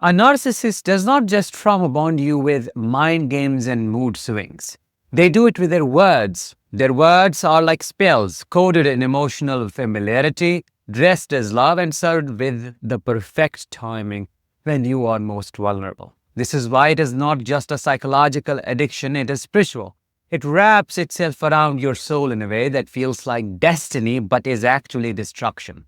A narcissist does not just trauma bond you with mind games and mood swings. They do it with their words. Their words are like spells, coded in emotional familiarity, dressed as love, and served with the perfect timing when you are most vulnerable. This is why it is not just a psychological addiction, it is spiritual. It wraps itself around your soul in a way that feels like destiny but is actually destruction.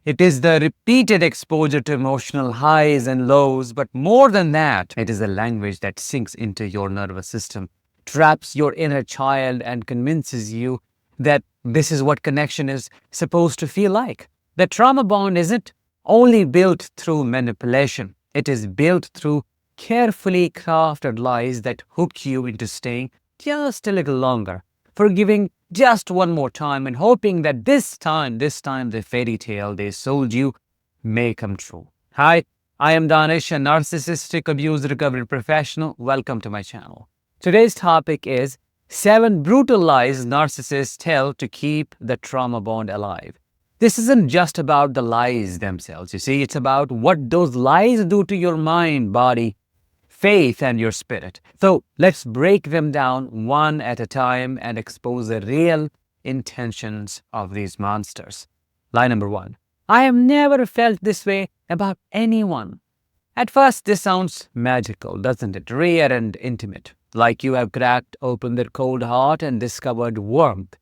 It is the repeated exposure to emotional highs and lows, but more than that, it is a language that sinks into your nervous system, traps your inner child, and convinces you that this is what connection is supposed to feel like. The trauma bond isn't only built through manipulation, it is built through carefully crafted lies that hook you into staying just a little longer, forgiving just one more time, and hoping that this time, the fairy tale they sold you may come true. Hi, I am Danish, a narcissistic abuse recovery professional. Welcome to my channel. Today's topic is 7 brutal lies narcissists tell to keep the trauma bond alive. This isn't just about the lies themselves, you see, it's about what those lies do to your mind, body, faith, and your spirit. So let's break them down one at a time and expose the real intentions of these monsters. Lie number 1. I have never felt this way about anyone. At first, this sounds magical, doesn't it? Rare and intimate, like you have cracked open their cold heart and discovered warmth.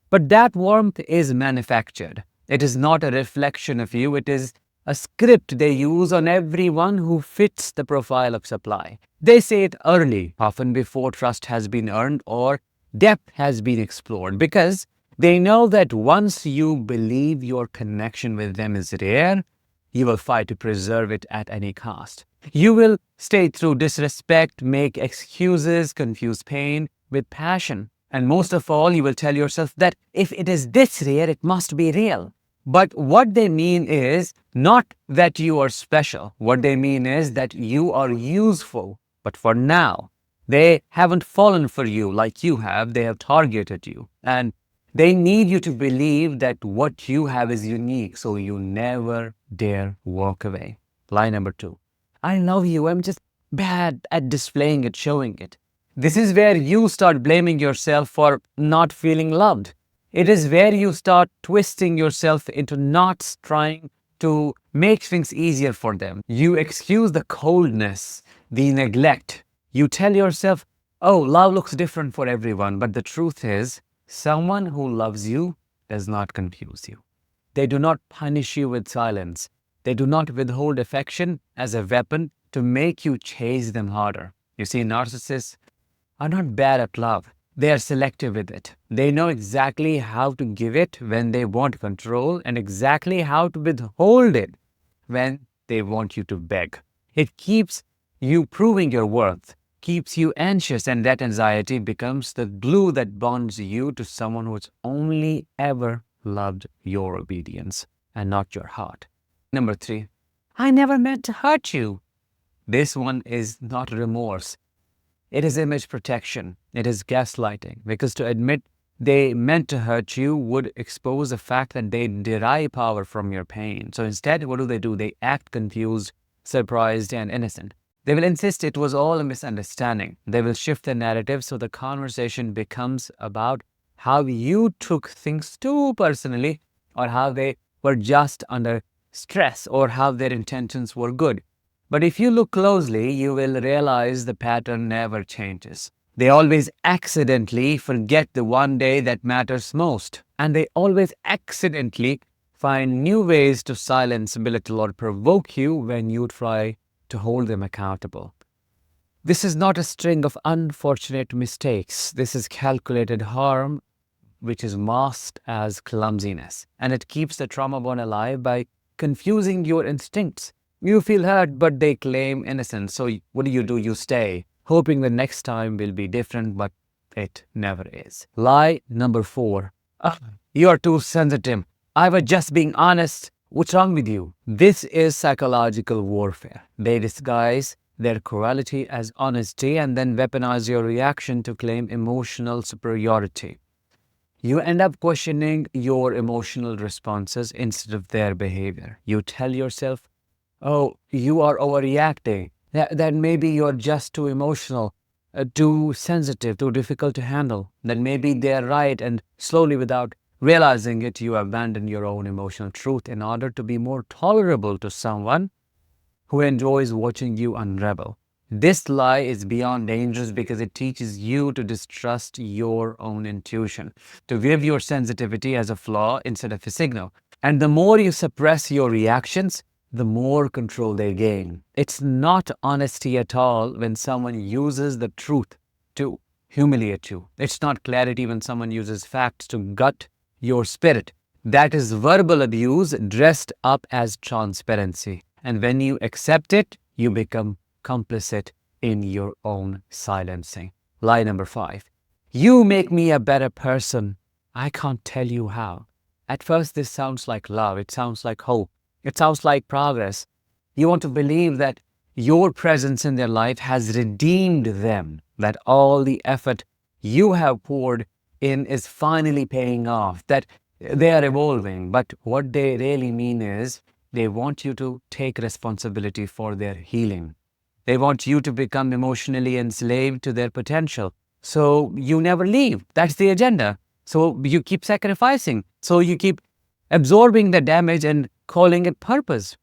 But that warmth is manufactured. It is not a reflection of you, it is a script they use on everyone who fits the profile of supply. They say it early, often before trust has been earned or depth has been explored, because they know that once you believe your connection with them is rare, you will fight to preserve it at any cost. You will stay through disrespect, make excuses, confuse pain with passion. And most of all, you will tell yourself that if it is this rare, it must be real. But what they mean is not that you are special. What they mean is that you are useful. But for now, they haven't fallen for you like you have. They have targeted you. And they need you to believe that what you have is unique, so you never dare walk away. Lie number 2. I love you. I'm just bad at displaying it, showing it. This is where you start blaming yourself for not feeling loved. It is where you start twisting yourself into knots, trying to make things easier for them. You excuse the coldness, the neglect. You tell yourself, oh, love looks different for everyone. But the truth is, someone who loves you does not confuse you. They do not punish you with silence. They do not withhold affection as a weapon to make you chase them harder. You see, narcissists are not bad at love. They are selective with it. They know exactly how to give it when they want control and exactly how to withhold it when they want you to beg. It keeps you proving your worth, keeps you anxious, and that anxiety becomes the glue that bonds you to someone who's only ever loved your obedience and not your heart. Number 3, I never meant to hurt you. This one is not remorse. It is image protection. It is gaslighting. Because to admit they meant to hurt you would expose the fact that they derive power from your pain. So instead, what do? They act confused, surprised, and innocent. They will insist it was all a misunderstanding. They will shift the narrative so the conversation becomes about how you took things too personally, or how they were just under stress, or how their intentions were good. But if you look closely, you will realize the pattern never changes. They always accidentally forget the one day that matters most. And they always accidentally find new ways to silence, belittle, or provoke you when you try to hold them accountable. This is not a string of unfortunate mistakes. This is calculated harm, which is masked as clumsiness. And it keeps the trauma bond alive by confusing your instincts. You feel hurt, but they claim innocence. So what do? You stay, hoping the next time will be different, but it never is. Lie number 4. You're too sensitive. I was just being honest. What's wrong with you? This is psychological warfare. They disguise their cruelty as honesty and then weaponize your reaction to claim emotional superiority. You end up questioning your emotional responses instead of their behavior. You tell yourself, Oh, you are overreacting. That maybe you're just too emotional, too sensitive, too difficult to handle. That maybe they're right, and slowly, without realizing it, you abandon your own emotional truth in order to be more tolerable to someone who enjoys watching you unravel. This lie is beyond dangerous because it teaches you to distrust your own intuition, to view your sensitivity as a flaw instead of a signal. And the more you suppress your reactions, the more control they gain. It's not honesty at all when someone uses the truth to humiliate you. It's not clarity when someone uses facts to gut your spirit. That is verbal abuse dressed up as transparency. And when you accept it, you become complicit in your own silencing. Lie number 5. You make me a better person. I can't tell you how. At first, this sounds like love. It sounds like hope. It sounds like progress. You want to believe that your presence in their life has redeemed them, that all the effort you have poured in is finally paying off, that they are evolving. But what they really mean is they want you to take responsibility for their healing. They want you to become emotionally enslaved to their potential. So you never leave. That's the agenda. So you keep sacrificing. So you keep absorbing the damage and calling it purpose.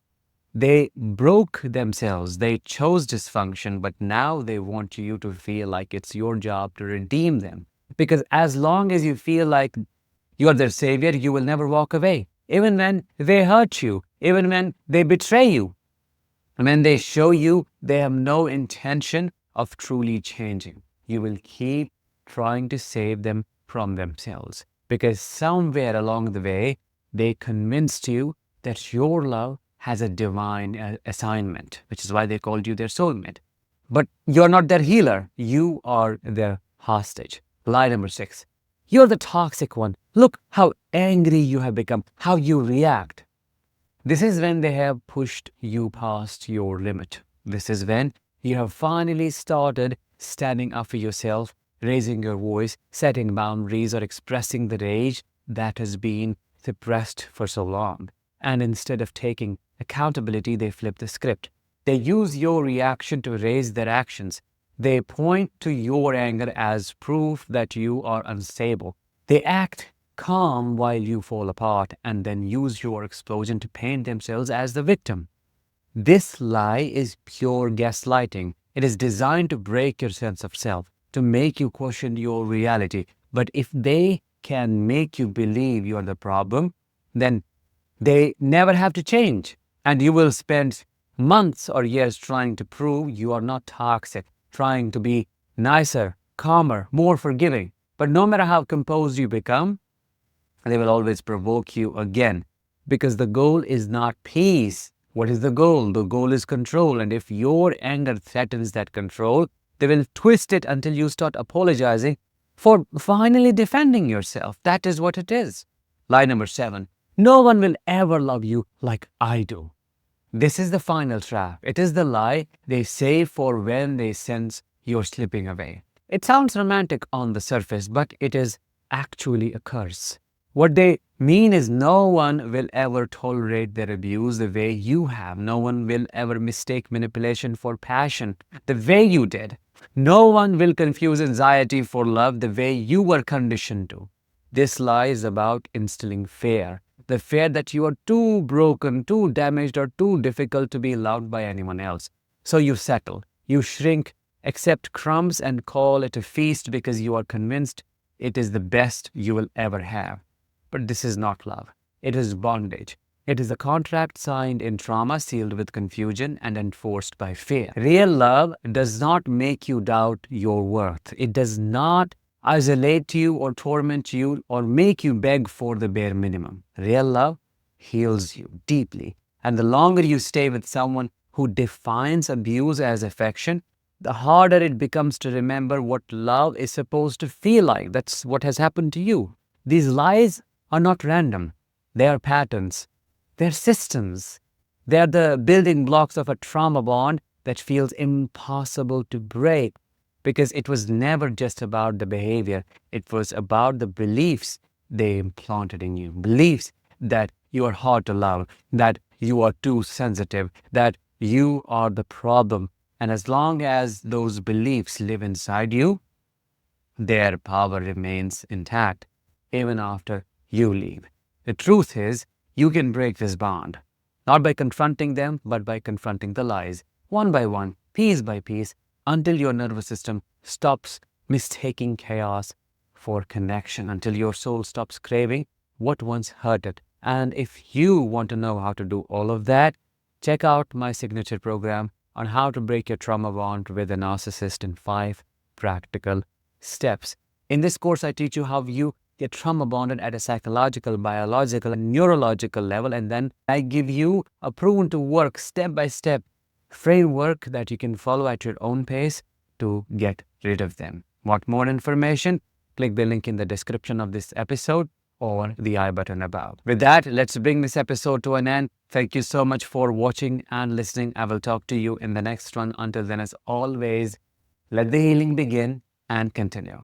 They broke themselves. They chose dysfunction, but now they want you to feel like it's your job to redeem them. Because as long as you feel like you are their savior, you will never walk away. Even when they hurt you, even when they betray you, when they show you they have no intention of truly changing, you will keep trying to save them from themselves. Because somewhere along the way, they convinced you that your love has a divine assignment, which is why they called you their soulmate. But you're not their healer. You are their hostage. Lie number 6. You're the toxic one. Look how angry you have become, how you react. This is when they have pushed you past your limit. This is when you have finally started standing up for yourself, raising your voice, setting boundaries, or expressing the rage that has been suppressed for so long. And instead of taking accountability, they flip the script. They use your reaction to raise their actions. They point to your anger as proof that you are unstable. They act calm while you fall apart and then use your explosion to paint themselves as the victim. This lie is pure gaslighting. It is designed to break your sense of self, to make you question your reality. But if they can make you believe you are the problem, then they never have to change. And you will spend months or years trying to prove you are not toxic, trying to be nicer, calmer, more forgiving. But no matter how composed you become, they will always provoke you again, because the goal is not peace. What is the goal? The goal is control. And if your anger threatens that control, they will twist it until you start apologizing for finally defending yourself. That is what it is. Lie number 7. No one will ever love you like I do. This is the final trap. It is the lie they say for when they sense you're slipping away. It sounds romantic on the surface, but it is actually a curse. What they mean is no one will ever tolerate their abuse the way you have. No one will ever mistake manipulation for passion the way you did. No one will confuse anxiety for love the way you were conditioned to. This lie is about instilling fear. The fear that you are too broken, too damaged, or too difficult to be loved by anyone else. So you settle, you shrink, accept crumbs, and call it a feast because you are convinced it is the best you will ever have. But this is not love. It is bondage. It is a contract signed in trauma, sealed with confusion, and enforced by fear. Real love does not make you doubt your worth. It does not isolate you or torment you or make you beg for the bare minimum. Real love heals you deeply. And the longer you stay with someone who defines abuse as affection, the harder it becomes to remember what love is supposed to feel like. That's what has happened to you. These lies are not random. They are patterns. They're systems. They are the building blocks of a trauma bond that feels impossible to break, because it was never just about the behavior. It was about the beliefs they implanted in you. Beliefs that you are hard to love, that you are too sensitive, that you are the problem. And as long as those beliefs live inside you, their power remains intact even after you leave. The truth is, you can break this bond, not by confronting them, but by confronting the lies, one by one, piece by piece, until your nervous system stops mistaking chaos for connection, until your soul stops craving what once hurt it. And if you want to know how to do all of that, check out my signature program on how to break your trauma bond with a narcissist in 5 practical steps. In this course, I teach you how you get trauma bonded at a psychological, biological, and neurological level. And then I give you a proven to work step by step framework that you can follow at your own pace to get rid of them. Want more information? Click the link in the description of this episode or the I button above. With that, let's bring this episode to an end. Thank you so much for watching and listening. I will talk to you in the next one. Until then, as always, let the healing begin and continue.